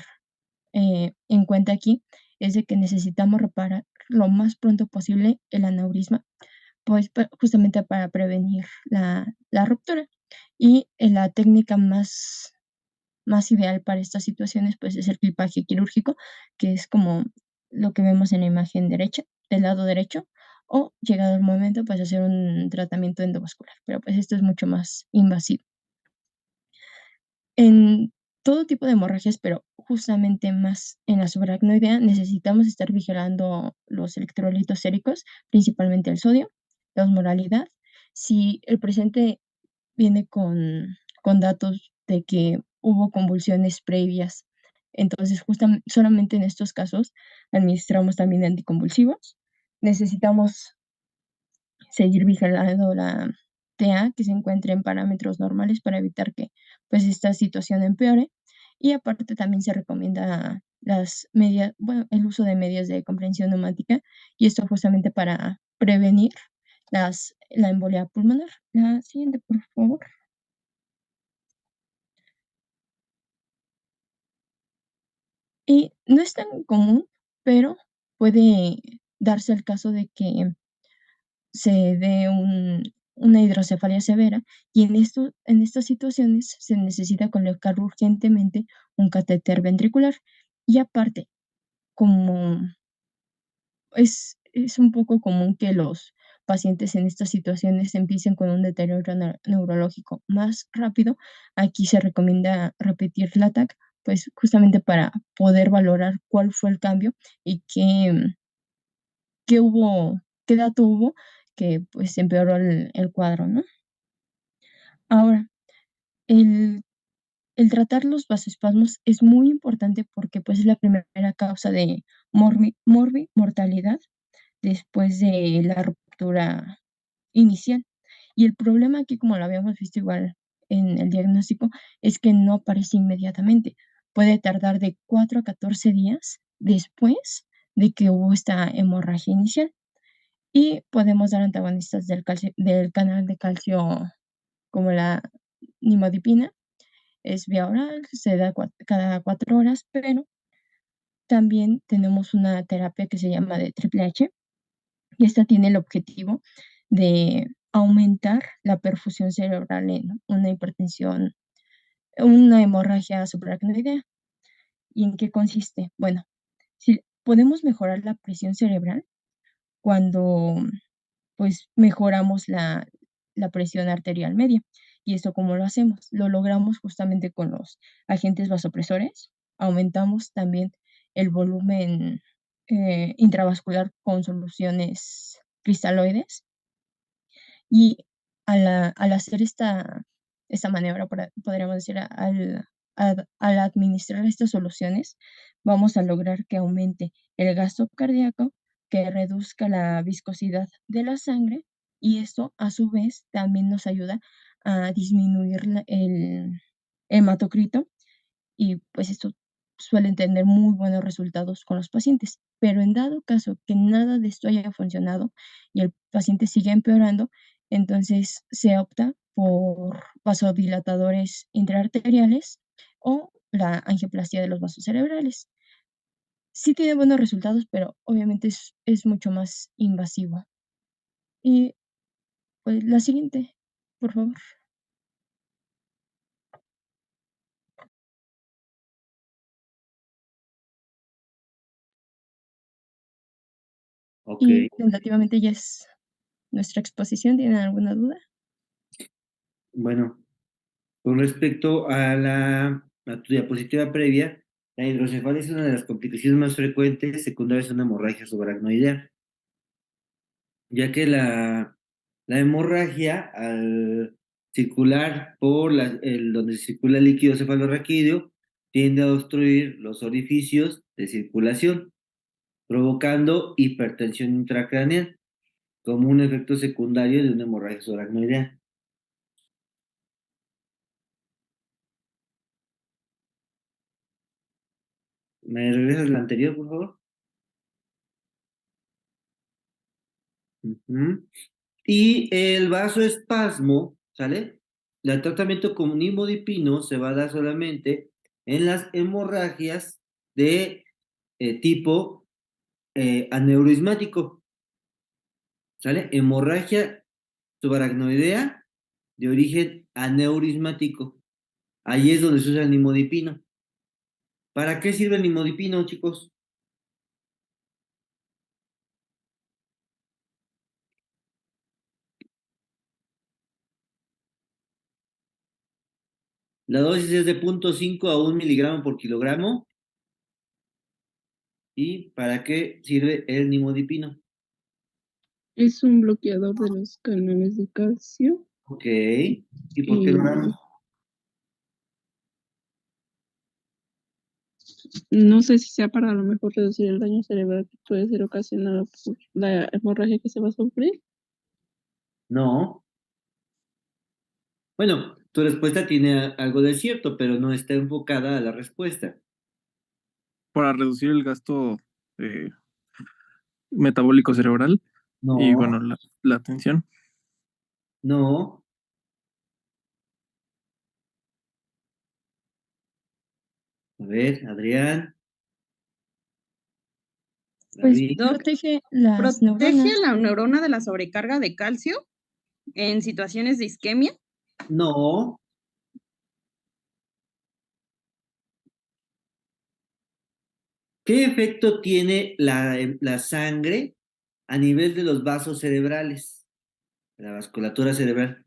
Speaker 2: en cuenta aquí es de que necesitamos reparar lo más pronto posible el aneurisma, pues justamente para prevenir la ruptura. Y la técnica más ideal para estas situaciones, pues es el clipaje quirúrgico, que es como lo que vemos en la imagen derecha, del lado derecho, o llegado el momento, pues hacer un tratamiento endovascular, pero pues esto es mucho más invasivo. En todo tipo de hemorragias, pero justamente más en la subaracnoidea, necesitamos estar vigilando los electrolitos séricos, principalmente el sodio, la osmolaridad. Si el paciente viene con datos de que hubo convulsiones previas, entonces solamente en estos casos administramos también anticonvulsivos. Necesitamos seguir vigilando la TA, que se encuentre en parámetros normales para evitar que pues esta situación empeore. Y aparte también se recomienda las medias, bueno, el uso de medias de comprensión neumática, y esto justamente para prevenir la embolia pulmonar. La siguiente, por favor. Y no es tan común, pero puede darse el caso de que se dé una hidrocefalia severa, y en estas situaciones se necesita colocar urgentemente un catéter ventricular. Y aparte, como es un poco común que los pacientes en estas situaciones empiecen con un deterioro neurológico más rápido, aquí se recomienda repetir la TAC, pues justamente para poder valorar cuál fue el cambio y qué dato hubo que pues empeoró el cuadro, ¿no? Ahora, el, el tratar los vasoespasmos es muy importante porque pues es la primera causa de mortalidad después de la ruptura inicial. Y el problema aquí, como lo habíamos visto igual en el diagnóstico, es que no aparece inmediatamente. Puede tardar de 4 a 14 días después de que hubo esta hemorragia inicial. Y podemos dar antagonistas del canal de calcio como la nimodipina, es vía oral, se da cada 4 horas, pero también tenemos una terapia que se llama de triple H, y esta tiene el objetivo de aumentar la perfusión cerebral en una hipertensión, una hemorragia subaracnoidea. ¿Y en qué consiste? Bueno, si podemos mejorar la presión cerebral cuando pues mejoramos la presión arterial media. ¿Y esto cómo lo hacemos? Lo logramos justamente con los agentes vasopresores. Aumentamos también el volumen intravascular con soluciones cristaloides. Y al hacer esta maniobra, podríamos decir, al administrar estas soluciones, vamos a lograr que aumente el gasto cardíaco, que reduzca la viscosidad de la sangre y esto a su vez también nos ayuda a disminuir el hematocrito y pues esto suelen tener muy buenos resultados con los pacientes. Pero en dado caso que nada de esto haya funcionado y el paciente sigue empeorando, entonces se opta por vasodilatadores intraarteriales o la angioplastia de los vasos cerebrales. Sí tiene buenos resultados, pero obviamente es mucho más invasivo. Y pues la siguiente, por favor.
Speaker 4: Ok,
Speaker 2: Y tentativamente ya es nuestra exposición. ¿Tienen alguna duda?
Speaker 4: bueno, con respecto a tu diapositiva previa, la hidrocefalia es una de las complicaciones más frecuentes secundarias a una hemorragia subaracnoidea, ya que la hemorragia, al circular por donde circula el líquido cefalorraquídeo, tiende a obstruir los orificios de circulación, provocando hipertensión intracraneal, como un efecto secundario de una hemorragia subaracnoidea. ¿Me regresas la anterior, por favor? Ujú. Y el vasoespasmo, ¿sale? El tratamiento con nimodipino se va a dar solamente en las hemorragias de tipo aneurismático, ¿sale? Hemorragia subaracnoidea de origen aneurismático. Ahí es donde se usa el nimodipino. ¿Para qué sirve el nimodipino, chicos? La dosis es de 0,5 a 1 miligramo por kilogramo. ¿Y para qué sirve el nimodipino?
Speaker 3: Es un bloqueador de los canales de calcio
Speaker 4: Ok. ¿Y por qué lo
Speaker 3: y
Speaker 4: damos?
Speaker 3: no sé si sea para a lo mejor reducir el daño cerebral que puede ser ocasionado por la hemorragia que se va a sufrir.
Speaker 4: No. Bueno, tu respuesta tiene algo de cierto, pero no está enfocada a la respuesta.
Speaker 5: Para reducir el gasto eh, metabólico cerebral y
Speaker 4: No,
Speaker 5: bueno, la atención.
Speaker 4: no. A ver, Adrián,
Speaker 2: Pues
Speaker 4: David.
Speaker 6: Doc,
Speaker 2: protege las
Speaker 6: ¿protege
Speaker 2: neuronas.
Speaker 6: a la neurona de la sobrecarga de calcio en situaciones de isquemia?
Speaker 4: No. ¿Qué efecto tiene la sangre a nivel de los vasos cerebrales, de la vasculatura cerebral?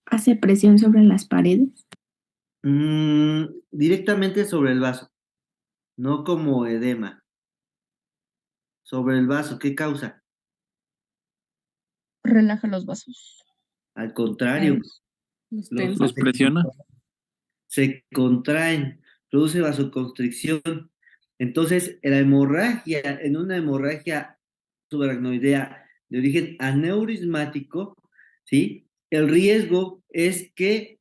Speaker 7: Hace presión sobre las paredes.
Speaker 4: Directamente sobre el vaso, no como edema. Sobre el vaso, ¿qué causa?
Speaker 2: Relaja los vasos.
Speaker 4: Al contrario,
Speaker 6: Los
Speaker 4: los,
Speaker 5: Los
Speaker 6: tensa.
Speaker 5: presiona.
Speaker 4: se contraen, produce vasoconstricción. Entonces, la hemorragia, en una hemorragia subaracnoidea de origen aneurismático, ¿sí? El riesgo es que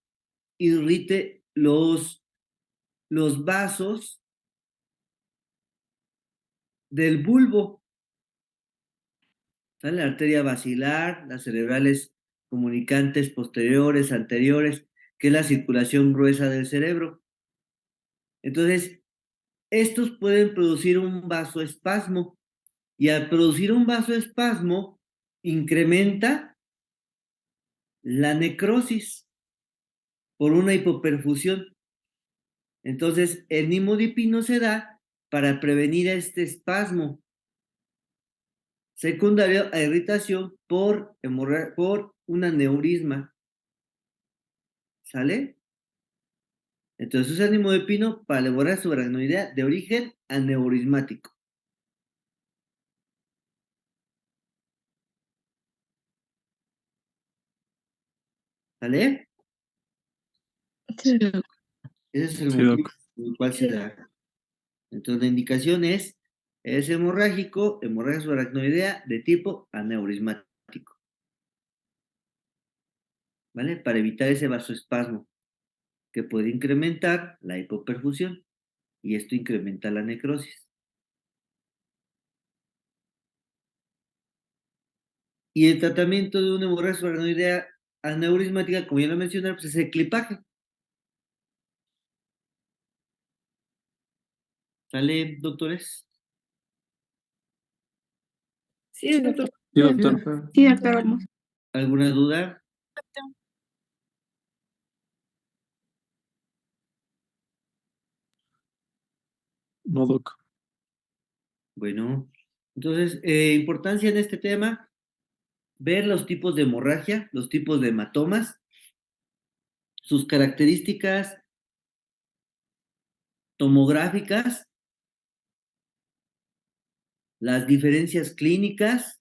Speaker 4: irrite los vasos del bulbo, ¿sale? La arteria basilar, las cerebrales comunicantes posteriores, anteriores, que es la circulación gruesa del cerebro. Entonces, estos pueden producir un vasoespasmo y al producir un vasoespasmo incrementa la necrosis por una hipoperfusión. Entonces, el nimodipino se da para prevenir este espasmo secundario a irritación por un aneurisma. ¿Sale? Entonces usa el nimodipino para elaborar su aracnoidea de origen aneurismático. ¿Sale?
Speaker 3: Sí, doc.
Speaker 4: Ese es el
Speaker 5: Sí,
Speaker 4: motivo
Speaker 5: doc.
Speaker 4: por el cual se da. Entonces, la indicación es hemorrágico, hemorragia subaracnoidea de tipo aneurismático, ¿vale? Para evitar ese vasoespasmo que puede incrementar la hipoperfusión y esto incrementa la necrosis. Y el tratamiento de una hemorragia subaracnoidea aneurismática, como ya lo mencioné, pues es el clipaje. ¿Sale, doctores?
Speaker 7: Sí, doctor.
Speaker 5: Sí,
Speaker 1: Sí,
Speaker 5: doctor.
Speaker 1: doctor.
Speaker 7: Sí, doctor Olmos.
Speaker 4: ¿Alguna duda?
Speaker 5: No, doc.
Speaker 4: Bueno, entonces, importancia en este tema, ver los tipos de hemorragia, los tipos de hematomas, sus características tomográficas, las diferencias clínicas,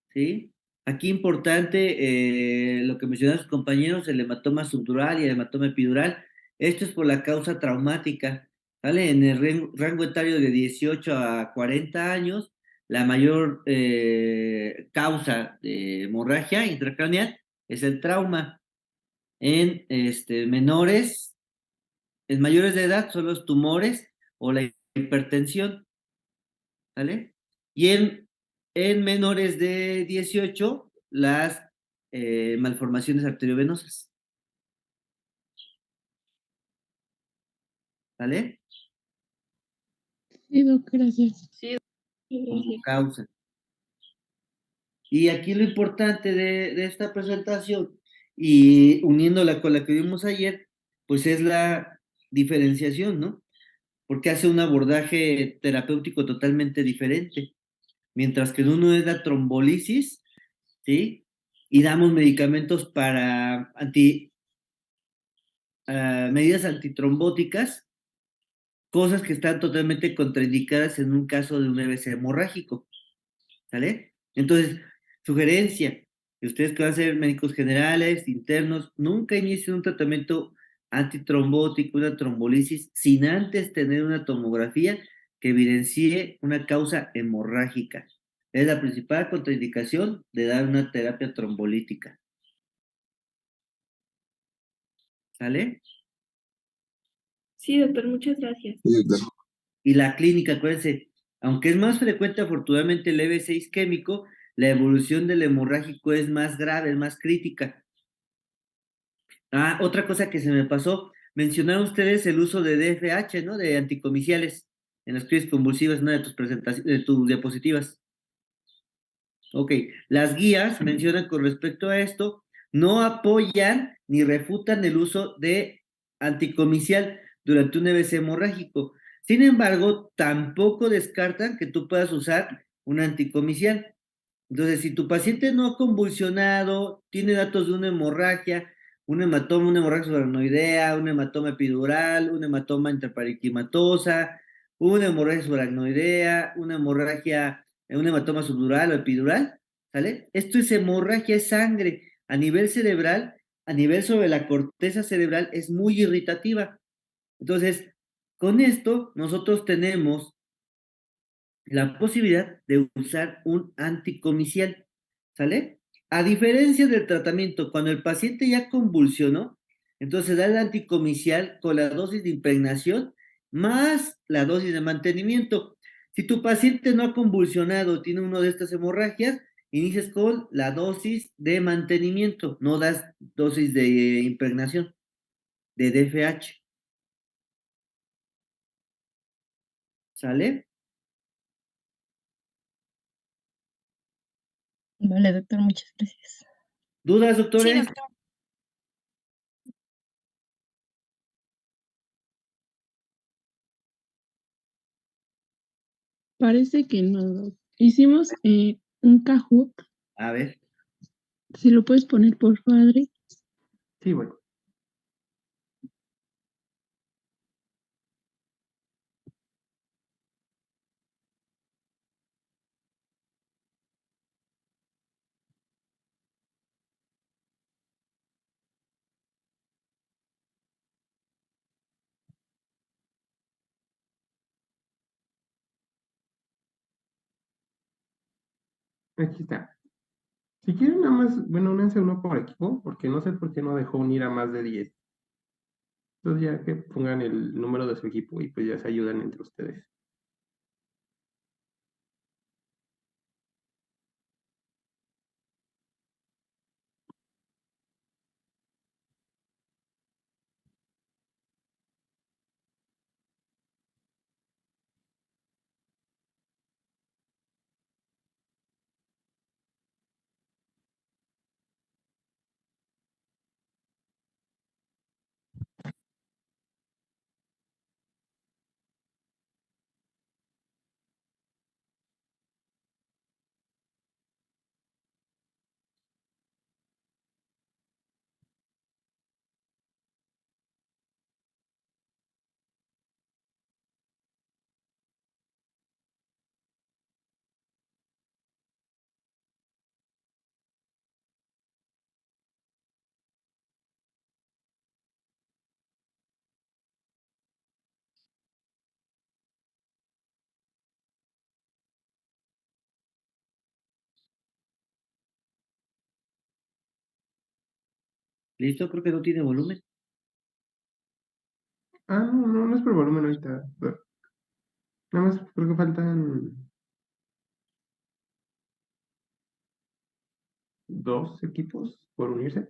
Speaker 4: ¿sí? Aquí importante lo que mencionaron sus compañeros, el hematoma subdural y el hematoma epidural. Esto es por la causa traumática, ¿vale? En el rango etario de 18 a 40 años, la mayor causa de hemorragia intracraneal es el trauma. En menores, en mayores de edad, son los tumores o la hipertensión, ¿vale? Y en menores de 18, las malformaciones arteriovenosas, ¿vale?
Speaker 3: Sí, doc, gracias.
Speaker 4: Como causa. Y aquí lo importante de esta presentación, y uniéndola con la que vimos ayer, pues es la diferenciación, ¿no? Porque hace un abordaje terapéutico totalmente diferente. Mientras que en uno es la trombolisis, ¿sí? Y damos medicamentos para medidas antitrombóticas, cosas que están totalmente contraindicadas en un caso de un EBC hemorrágico, ¿sale? Entonces, sugerencia, que ustedes que van a ser médicos generales, internos, nunca inicien un tratamiento antitrombótico, una trombolisis, sin antes tener una tomografía que evidencie una causa hemorrágica. Es la principal contraindicación de dar una terapia trombolítica, ¿sale?
Speaker 7: Sí, doctor, muchas gracias.
Speaker 4: Y la clínica, acuérdense, aunque es más frecuente afortunadamente el EB6 isquémico, la evolución del hemorrágico es más grave, es más crítica. Ah, otra cosa que se me pasó, mencionaron ustedes el uso de DFH, ¿no? De anticomiciales en las crisis convulsivas, ¿no? De tus presentaciones, de tus diapositivas. Ok, las guías mencionan con respecto a esto, no apoyan ni refutan el uso de anticomicial durante un EBC hemorrágico. Sin embargo, tampoco descartan que tú puedas usar un anticomicial. Entonces, si tu paciente no ha convulsionado, tiene datos de una hemorragia, un hematoma, una hemorragia subaracnoidea, un hematoma epidural, un hematoma intraparenquimatosa, una hemorragia subaracnoidea, una hemorragia, un hematoma subdural o epidural, ¿sale? Esto es hemorragia, es sangre. A nivel cerebral, a nivel sobre la corteza cerebral, es muy irritativa. Entonces, con esto, nosotros tenemos la posibilidad de usar un anticomicial, ¿sale? A diferencia del tratamiento, cuando el paciente ya convulsionó, entonces da el anticomicial con la dosis de impregnación más la dosis de mantenimiento. Si tu paciente no ha convulsionado, tiene una de estas hemorragias, inicias con la dosis de mantenimiento, no das dosis de impregnación, de DFH, ¿sale?
Speaker 2: Vale, doctor, muchas gracias.
Speaker 4: ¿Dudas, doctores?
Speaker 3: Parece que no, doc. Hicimos un Kahoot.
Speaker 4: A ver.
Speaker 3: Si lo puedes poner, por favor.
Speaker 1: Sí, bueno. Aquí está. Si quieren nada más, bueno, únanse uno por equipo, porque no sé por qué no dejó unir a más de 10. Entonces ya que pongan el número de su equipo y pues ya se ayudan entre ustedes.
Speaker 4: ¿Listo? Creo que no tiene volumen.
Speaker 1: Ah, no, no, no es por volumen ahorita. Nada más creo que faltan 2 equipos por unirse.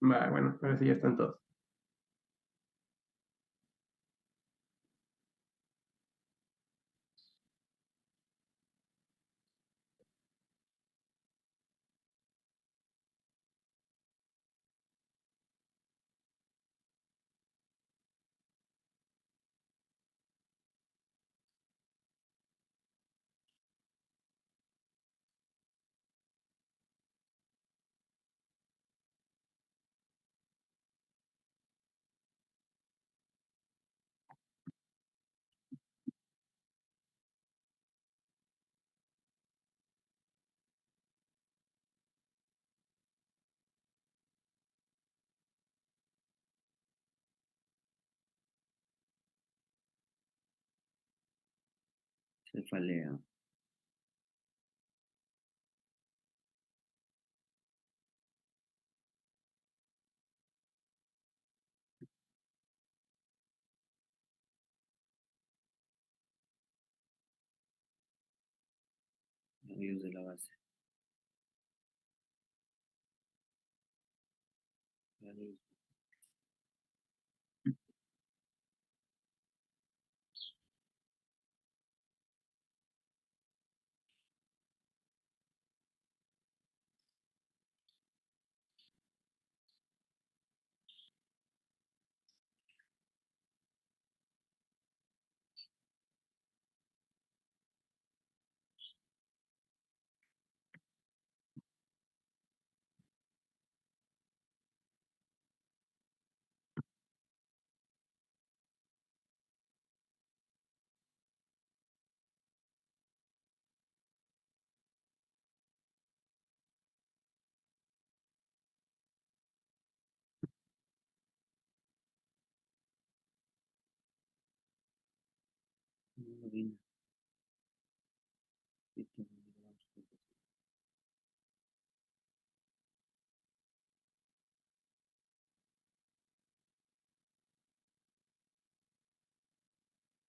Speaker 1: Va, bueno, ahora sí ya están todos.
Speaker 4: Cefalea. Nervios de la base.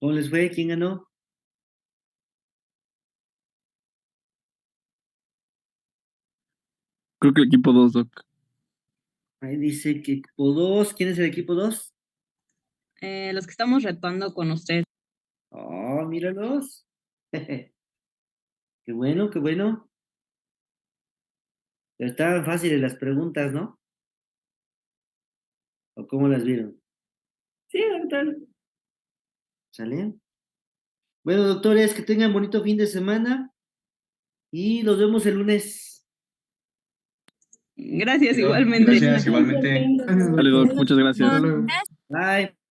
Speaker 4: ¿Cómo les fue? ¿Quién ganó?
Speaker 5: Creo que el equipo 2, Doc.
Speaker 4: Ahí dice que equipo 2. ¿Quién es el equipo 2?
Speaker 6: Los que estamos retando con usted.
Speaker 4: Oh, míralos. Qué bueno, qué bueno. Pero estaban fáciles las preguntas, ¿no? ¿O cómo las vieron?
Speaker 7: Sí, doctor.
Speaker 4: ¿Sale? Bueno, doctores, que tengan bonito fin de semana y nos vemos el lunes.
Speaker 6: Gracias
Speaker 4: Quedó.
Speaker 6: igualmente.
Speaker 8: Gracias, igualmente.
Speaker 1: Gracias,
Speaker 5: Dale,
Speaker 1: doctor.
Speaker 5: Doc, muchas gracias.
Speaker 1: Hasta luego.
Speaker 4: Bye.